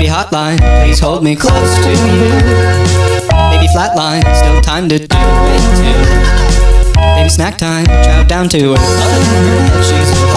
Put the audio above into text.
hotline, please hold me close to you. Baby flatline, still time to do it too. Baby snack time, chow down to her. She's